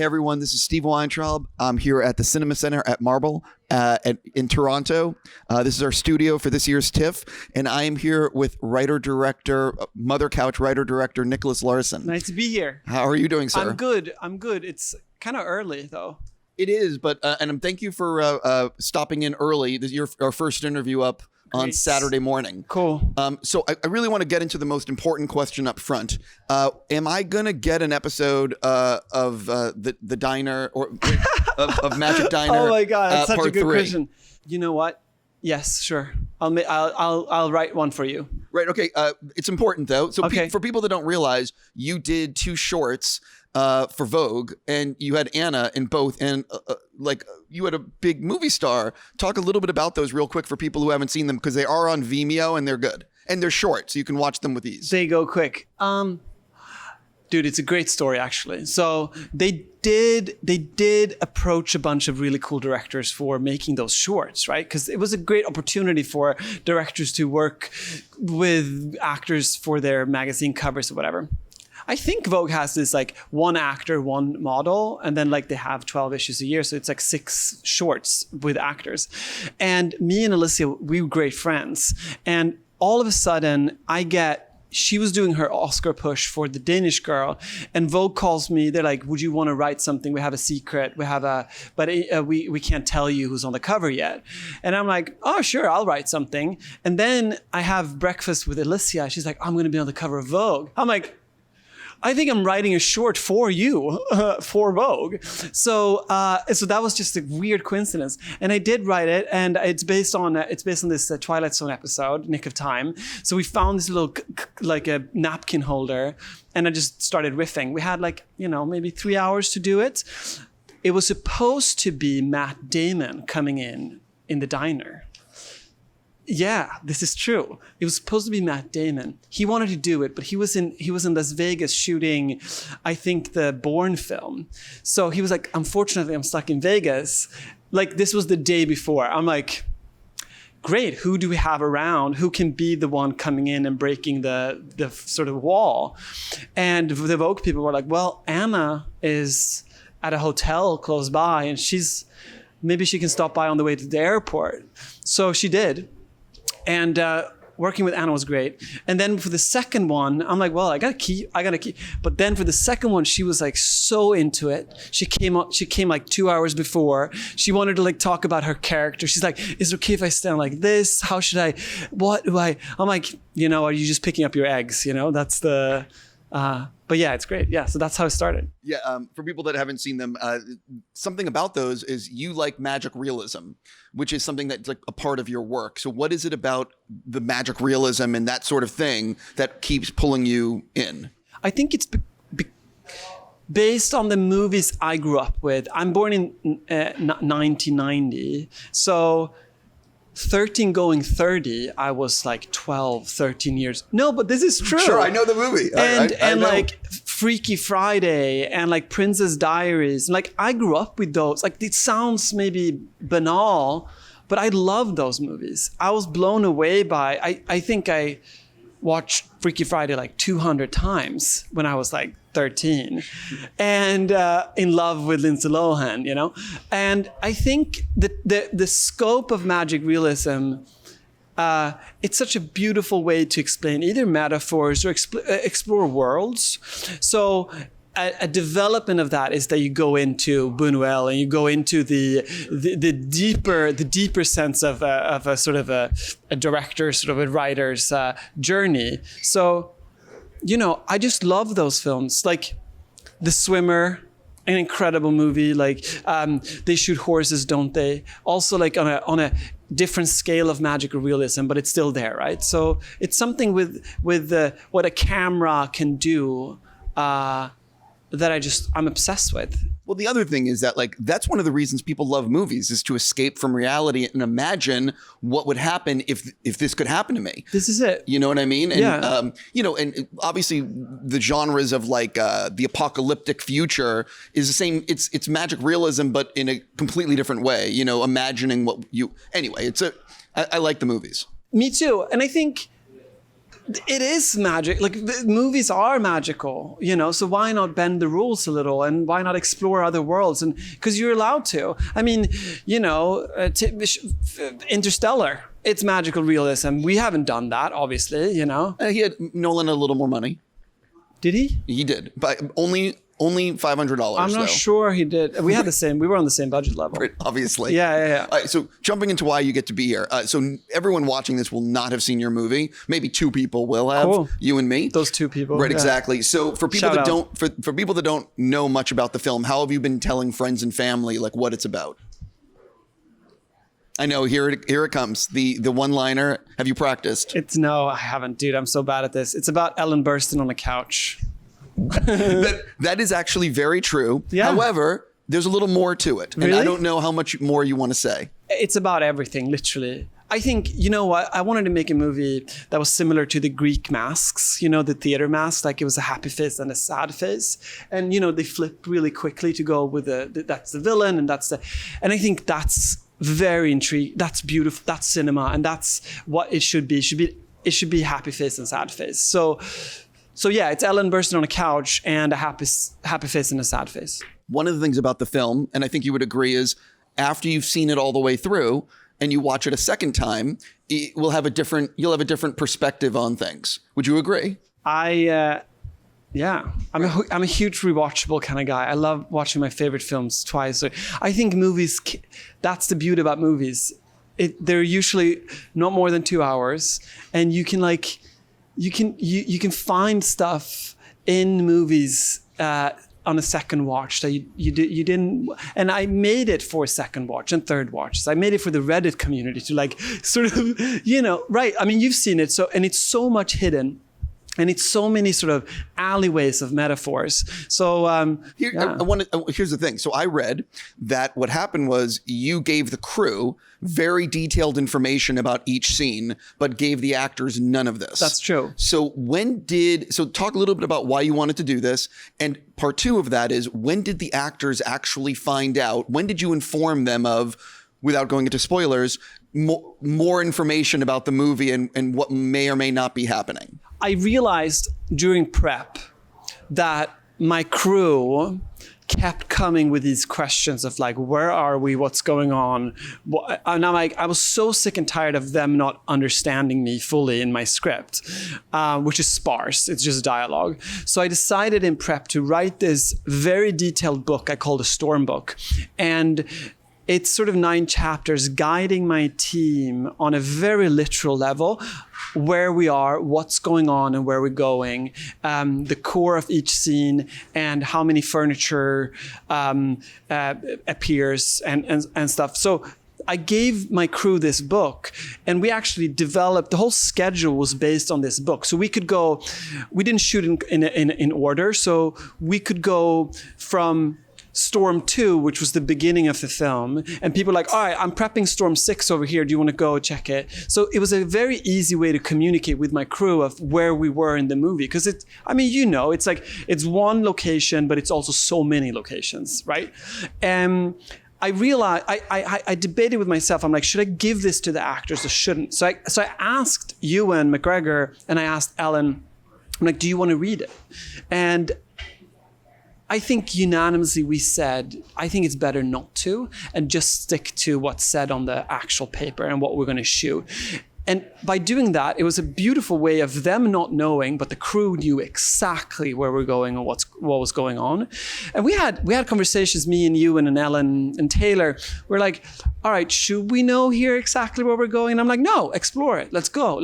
Hey everyone, this is Steve Weintraub. I'm here at the Cinema Center at MARBL in Toronto. This is our studio for this year's TIFF, and I am here with Mother Couch writer-director Niclas Larsson. Nice to be here. How are you doing, sir? I'm good. It's kind of early, though. It is, but and thank you for stopping in early. This is our first interview up on Saturday morning. Cool. So I really want to get into the most important question up front. Am I going to get an episode of the Diner or of Magic Diner? Oh my God, that's such a part good 3? question. You know what? Yes, sure. I'll write one for you. Right. Okay. It's important though. So Okay. for people that don't realize, you did 2 shorts for Vogue, and you had Anna in both, and you had a big movie star. Talk a little bit about those real quick for people who haven't seen them, because they are on Vimeo and they're good and they're short, so you can watch them with ease. They go quick. Dude, it's a great story actually. So they did approach a bunch of really cool directors for making those shorts, right? Because it was a great opportunity for directors to work with actors for their magazine covers or whatever. I think Vogue has this like 1 actor, 1 model, and then like they have 12 issues a year. So it's like 6 shorts with actors. And me and Alicia, we were great friends. And all of a sudden she was doing her Oscar push for The Danish Girl, and Vogue calls me. They're like, would you want to write something? We have a secret. But we can't tell you who's on the cover yet. And I'm like, oh, sure, I'll write something. And then I have breakfast with Alicia. She's like, I'm going to be on the cover of Vogue. I'm like, I think I'm writing a short for you, for Vogue. So that was just a weird coincidence. And I did write it, and it's based on this Twilight Zone episode, Nick of Time. So we found this little like a napkin holder, and I just started riffing. We had maybe 3 hours to do it. It was supposed to be Matt Damon coming in the diner. Yeah, this is true. It was supposed to be Matt Damon. He wanted to do it, but he was in Las Vegas shooting, I think, the Bourne film. So he was like, unfortunately, I'm stuck in Vegas. Like, this was the day before. I'm like, great, who do we have around? Who can be the one coming in and breaking the sort of wall? And the Vogue people were like, well, Anna is at a hotel close by, and maybe she can stop by on the way to the airport. So she did. And working with Anna was great. And then for the second one, I'm like, well, I got a key. But then for the second one, she was like so into it. She came like 2 hours before. She wanted to like talk about her character. She's like, is it okay if I stand like this? How should I, what do I? I'm like, are you just picking up your eggs? That's the, but yeah, it's great. Yeah, so that's how it started. Yeah, for people that haven't seen them, something about those is you like magic realism, which is something that's like a part of your work. So what is it about the magic realism and that sort of thing that keeps pulling you in? I think it's based on the movies I grew up with. I'm born in 1990, so 13 going 30, I was like 12, 13 years. No, but this is true. Sure, I know the movie. And I know. like Freaky Friday and like Princess Diaries. Like I grew up with those. Like it sounds maybe banal, but I love those movies. I was blown away by, I think I watched Freaky Friday like 200 times when I was like 13 and in love with Lindsay Lohan, And I think the scope of magic realism, it's such a beautiful way to explain either metaphors or explore worlds. So a development of that is that you go into Buñuel and you go into the deeper sense of a sort of a director, sort of a writer's journey. So, I just love those films. Like The Swimmer, an incredible movie. Like they shoot horses, don't they? Also, like on a different scale of magical realism, but it's still there, right? So it's something with what a camera can do. That I'm obsessed with. Well, the other thing is that that's one of the reasons people love movies, is to escape from reality and imagine what would happen if this could happen to me. This is it. You know what I mean? And, yeah. And obviously the genres of the apocalyptic future is the same. It's magic realism, but in a completely different way, imagining anyway, I like the movies. Me too. And I think It is magic. Like the movies are magical, you know. So why not bend the rules a little, and why not explore other worlds? And because you're allowed to. I mean, you know, Interstellar. It's magical realism. We haven't done that, obviously. You know. He had Nolan a little more money. Did he? He did, but only $500. I'm not sure he did. We had the same. We were on the same budget level. Right, obviously. Yeah. All right, so jumping into why you get to be here. So everyone watching this will not have seen your movie. Maybe 2 people will have. Cool. You and me. Those 2 people. Right, yeah. exactly. So for people Shout that out. don't, for people that don't know much about the film, how have you been telling friends and family like what it's about? I know. Here it comes. The one-liner. Have you practiced? No, I haven't, dude. I'm so bad at this. It's about Ellen Burstyn on a couch. that is actually very true. Yeah. However, there's a little more to it. And Really? I don't know how much more you want to say. It's about everything, literally. I think, you know what? I wanted to make a movie that was similar to the Greek masks, you know, the theater masks, like it was a happy face and a sad face. And, you know, they flip really quickly to go with that's the villain and and I think that's very intriguing. That's beautiful. That's cinema. And that's what it should be. It should be happy face and sad face. So yeah, it's Ellen Burstyn on a couch and a happy face and a sad face. One of the things about the film, and I think you would agree, is after you've seen it all the way through and you watch it a second time, you'll have a different perspective on things. Would you agree? Yeah, I'm a huge rewatchable kind of guy. I love watching my favorite films twice. I think movies, that's the beauty about movies. They're usually not more than 2 hours, and you can you can find stuff in movies on a second watch that you didn't. And I made it for a second watch and third watch. So I made it for the Reddit community to like sort of, you know, right. I mean, you've seen it. And it's so much hidden. And it's so many sort of alleyways of metaphors. So here's the thing. So I read that what happened was you gave the crew very detailed information about each scene, but gave the actors none of this. That's true. So talk a little bit about why you wanted to do this. And part 2 of that is, when did the actors actually find out? When did you inform them of, without going into spoilers, more information about the movie and what may or may not be happening? I realized during prep that my crew kept coming with these questions of like, where are we? What's going on? And I'm like, I was so sick and tired of them not understanding me fully in my script, which is sparse. It's just dialogue. So I decided in prep to write this very detailed book I called a Storm book. And it's sort of 9 chapters guiding my team on a very literal level, where we are, what's going on and where we're going, the core of each scene, and how many furniture appears and stuff. So I gave my crew this book, and we actually developed, the whole schedule was based on this book. So we didn't shoot in order. So we could go from Storm 2, which was the beginning of the film, and people were like, all right, I'm prepping Storm 6 over here. Do you want to go check it? So it was a very easy way to communicate with my crew of where we were in the movie. Because it's like, it's one location, but it's also so many locations, right? And I realized, I debated with myself. I'm like, should I give this to the actors or shouldn't? So I asked Ewan, McGregor, and I asked Ellen, I'm like, do you want to read it? And I think unanimously we said, I think it's better not to, and just stick to what's said on the actual paper and what we're going to shoot. And by doing that, it was a beautiful way of them not knowing, but the crew knew exactly where we're going and what was going on. And we had conversations, me and Ewan and Ellen and Taylor. We're like, all right, should we know here exactly where we're going? And I'm like, no, explore it. Let's go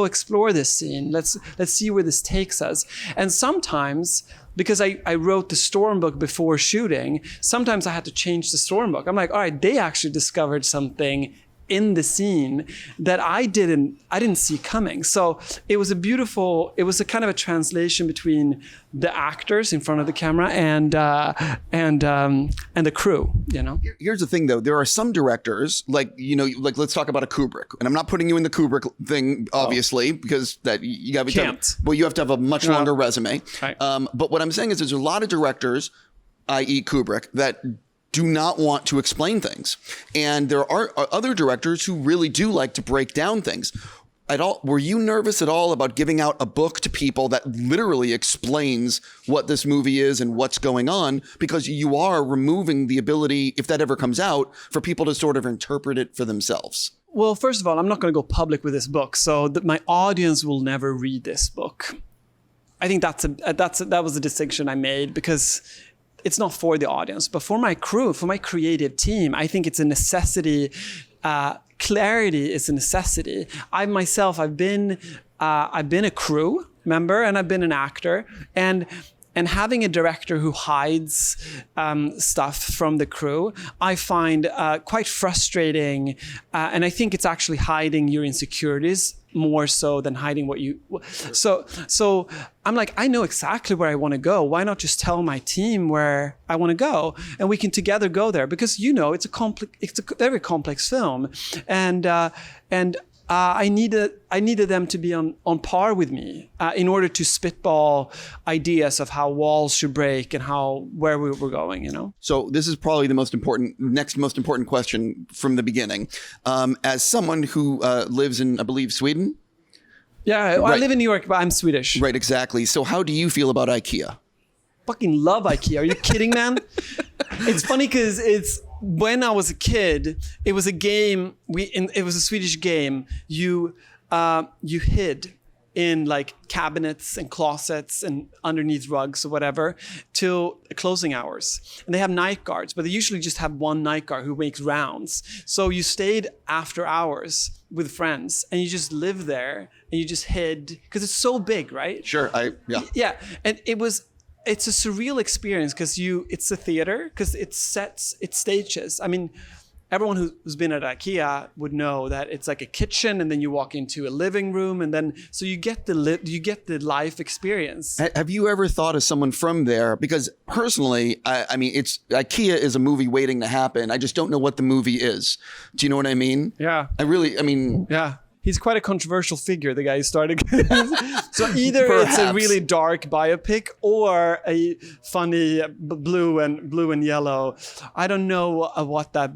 explore this scene. Let's see where this takes us. And sometimes, because I wrote the Storm book before shooting, sometimes I had to change the Storm book. I'm like, all right, they actually discovered something in the scene that I didn't see coming. So it was a kind of a translation between the actors in front of the camera and the crew, you know? Here's the thing though, there are some directors, like let's talk about a Kubrick. And I'm not putting you in the Kubrick thing, obviously, because that you got to you have to have a much longer resume. Right. But what I'm saying is there's a lot of directors, i.e. Kubrick, that do not want to explain things. And there are other directors who really do like to break down things. at all? Were you nervous at all about giving out a book to people that literally explains what this movie is and what's going on? Because you are removing the ability, if that ever comes out, for people to sort of interpret it for themselves. Well, first of all, I'm not going to go public with this book, so that my audience will never read this book. I think that was a distinction I made, because it's not for the audience, but for my crew, for my creative team, I think it's a necessity. Clarity is a necessity. I've been a crew member and I've been an actor, and having a director who hides stuff from the crew, I find quite frustrating. And I think it's actually hiding your insecurities more so than hiding what you. So I'm like, I know exactly where I want to go. Why not just tell my team where I want to go, and we can together go there? Because it's a very complex film, and I needed them to be on par with me in order to spitball ideas of how walls should break and where we were going, So this is probably the next most important question from the beginning. As someone who lives in, I believe, Sweden? Yeah, right. I live in New York, but I'm Swedish. Right, exactly. So how do you feel about IKEA? Fucking love IKEA. Are you kidding, man? It's funny because when I was a kid, it was a game. It was a Swedish game. You hid in like cabinets and closets and underneath rugs or whatever till closing hours. And they have night guards, but they usually just have one night guard who makes rounds. So you stayed after hours with friends and you just lived there and you just hid because it's so big, right? Sure. Yeah, and it's a surreal experience because it's a theater because it stages. I mean, everyone who's been at IKEA would know that it's like a kitchen, and then you walk into a living room, and then so you get the life experience. Have you ever thought of someone from there? Because personally, I mean, IKEA is a movie waiting to happen. I just don't know what the movie is. Do you know what I mean? Yeah. Yeah. He's quite a controversial figure, the guy who started. So either Perhaps. It's a really dark biopic or a funny blue and yellow. I don't know what that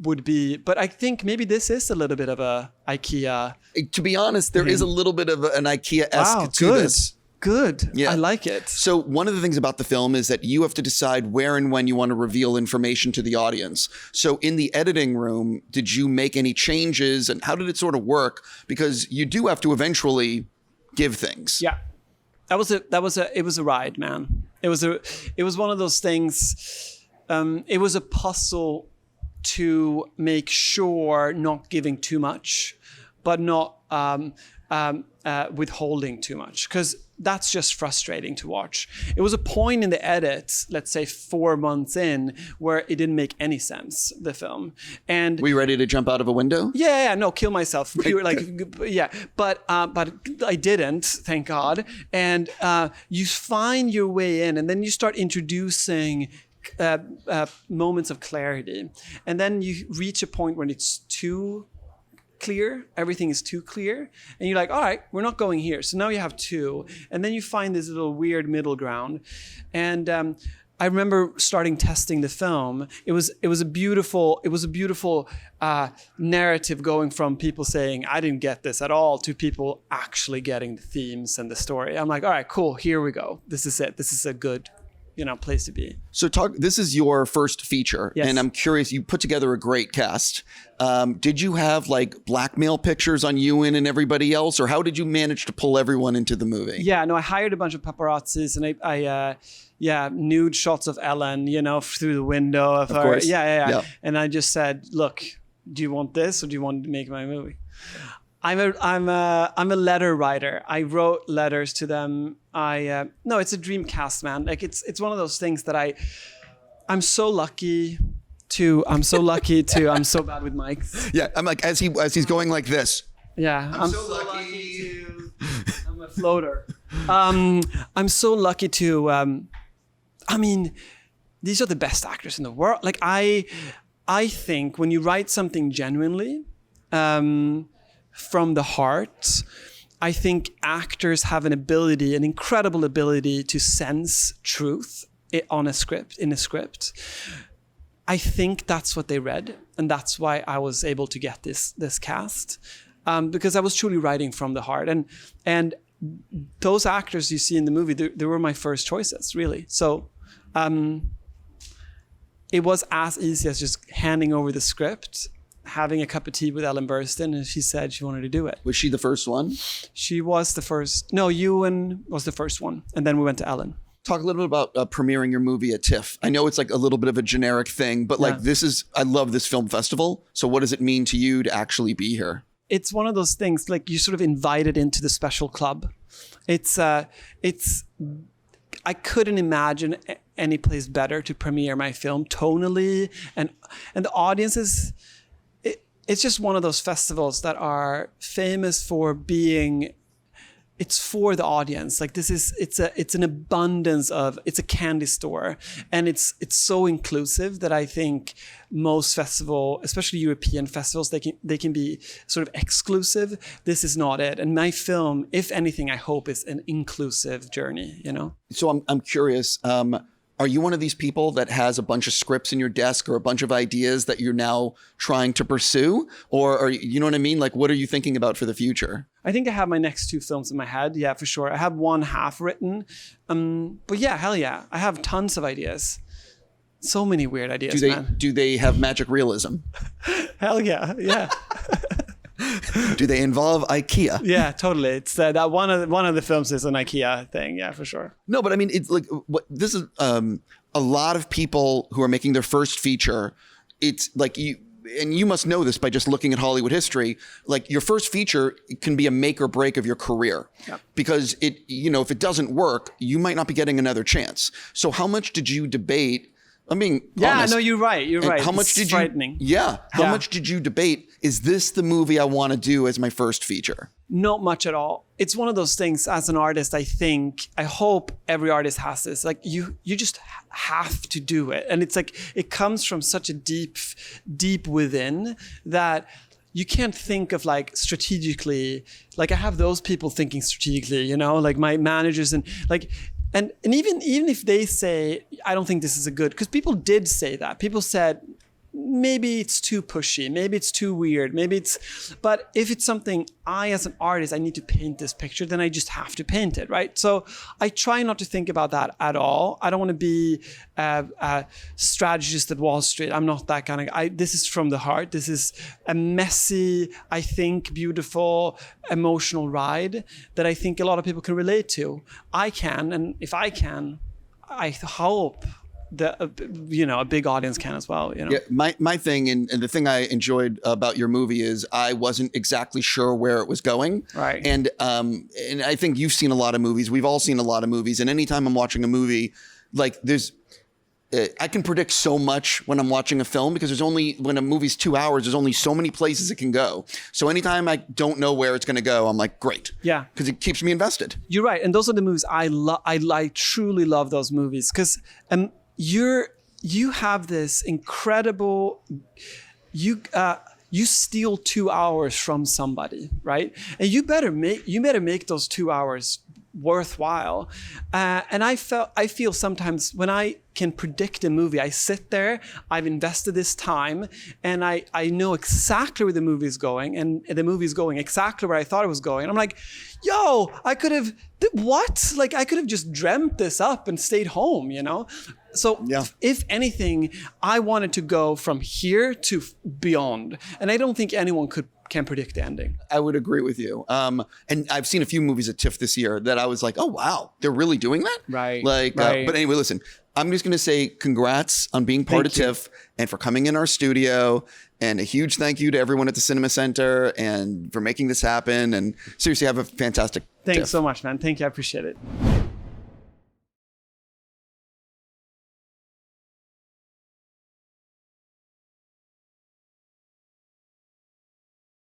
would be, but I think maybe this is a little bit of a IKEA. To be honest, there is a little bit of an IKEA-esque to this. Good. Yeah. I like it. So one of the things about the film is that you have to decide where and when you want to reveal information to the audience. So in the editing room, did you make any changes, and how did it sort of work? Because you do have to eventually give things. Yeah. It was a ride, man. It was one of those things. It was a puzzle to make sure not giving too much, but not withholding too much, because that's just frustrating to watch. It was a point in the edit, let's say 4 months in, where it didn't make any sense, the film. And were you ready to jump out of a window? Yeah, no, kill myself. But I didn't, thank God. And you find your way in, and then you start introducing moments of clarity, and then you reach a point when it's too clear, everything is too clear, and you're like, all right, we're not going here. So now you have two, and then you find this little weird middle ground. And I remember starting testing the film. It was a beautiful narrative, going from people saying I didn't get this at all to people actually getting the themes and the story. I'm like, all right, cool, here we go. This is it. This is a good place to be. So this is your first feature, yes. And I'm curious, you put together a great cast. Did you have like blackmail pictures on Ewan and everybody else, or how did you manage to pull everyone into the movie? Yeah, no, I hired a bunch of paparazzis, and I nude shots of Ellen, through the window of her. Course. Yeah. And I just said, look, do you want this or do you want to make my movie? I'm a letter writer. I wrote letters to them. No, it's a dream cast, man. Like it's one of those things that I'm so lucky to. I'm so bad with mics. Yeah, I'm like as he's going like this. Yeah, I'm so lucky to. I'm a floater. I'm so lucky to. These are the best actors in the world. Like I think when you write something genuinely. From the heart, I think actors have an incredible ability to sense truth in a script. I think that's what they read, and that's why I was able to get this cast. because I was truly writing from the heart. And those actors you see in the movie, they were my first choices, really. So it was as easy as just handing over the script, having a cup of tea with Ellen Burstyn, and she said she wanted to do it. Was she the first one? She was the first. No, Ewan was the first one. And then we went to Ellen. Talk a little bit about premiering your movie at TIFF. I know it's like a little bit of a generic thing, but like I love this film festival. So what does it mean to you to actually be here? It's one of those things, like you sort of invited into the special club. It's I couldn't imagine any place better to premiere my film tonally, and the audiences. It's just one of those festivals that are famous for being. It's for the audience. Like it's an abundance of, it's a candy store, and it's so inclusive that I think most festival, especially European festivals, they can be sort of exclusive. This is not it. And my film, if anything, I hope is an inclusive journey, you know? So I'm curious, are you one of these people that has a bunch of scripts in your desk or a bunch of ideas that you're now trying to pursue? Or are you know what I mean? Like, what are you thinking about for the future? I think I have my next 2 films in my head. Yeah, for sure. I have one half written. But yeah, hell yeah. I have tons of ideas. So many weird ideas, man. Do they have magic realism? Hell yeah. Yeah. Do they involve IKEA? Yeah, totally. It's that one of the films is an IKEA thing. Yeah, for sure. No, but I mean, it's like this is a lot of people who are making their first feature. It's like you must know this by just looking at Hollywood history. Like your first feature can be a make or break of your career, because if it doesn't work, you might not be getting another chance. So how much did you debate? I mean, honest. No, you're right. You're right. How much did you? Frightening. Yeah. How much did you debate? Is this the movie I want to do as my first feature? Not much at all. It's one of those things. As an artist, I hope every artist has this. Like you just have to do it, and it's like it comes from such a deep within that. You can't think of like strategically. Like I have those people thinking strategically, you know, like my managers and like. And even if they say, I don't think this is a good, because people did say that. People said, maybe it's too pushy, maybe it's too weird, but if it's something as an artist, I need to paint this picture, then I just have to paint it, right? So I try not to think about that at all. I don't want to be a strategist at Wall Street. I'm not that kind of, this is from the heart. This is a messy, I think, beautiful, emotional ride that I think a lot of people can relate to. I can, and if I can, I hope a big audience can as well, you know. Yeah, my thing and the thing I enjoyed about your movie is I wasn't exactly sure where it was going. Right. And I think you've seen a lot of movies. We've all seen a lot of movies. And anytime I'm watching a movie, like I can predict so much when I'm watching a film because when a movie's 2 hours, there's only so many places it can go. So anytime I don't know where it's going to go, I'm like, great. Yeah. Because it keeps me invested. You're right. And those are the movies I truly love those movies because you have this incredible, you steal 2 hours from somebody, right? And you better make those 2 hours worthwhile. And I feel sometimes when I can predict a movie, I sit there, I've invested this time, and I know exactly where the movie is going, and the movie is going exactly where I thought it was going. I'm like, yo, I could have just dreamt this up and stayed home, you know? So if anything, I wanted to go from here to beyond. And I don't think anyone can predict the ending. I would agree with you. And I've seen a few movies at TIFF this year that I was like, oh, wow, they're really doing that? Right. But anyway, listen, I'm just going to say congrats on being part of TIFF and for coming in our studio. And a huge thank you to everyone at the Cinema Center and for making this happen. And seriously, have a fantastic Thanks TIFF. so much, man. Thank you. I appreciate it.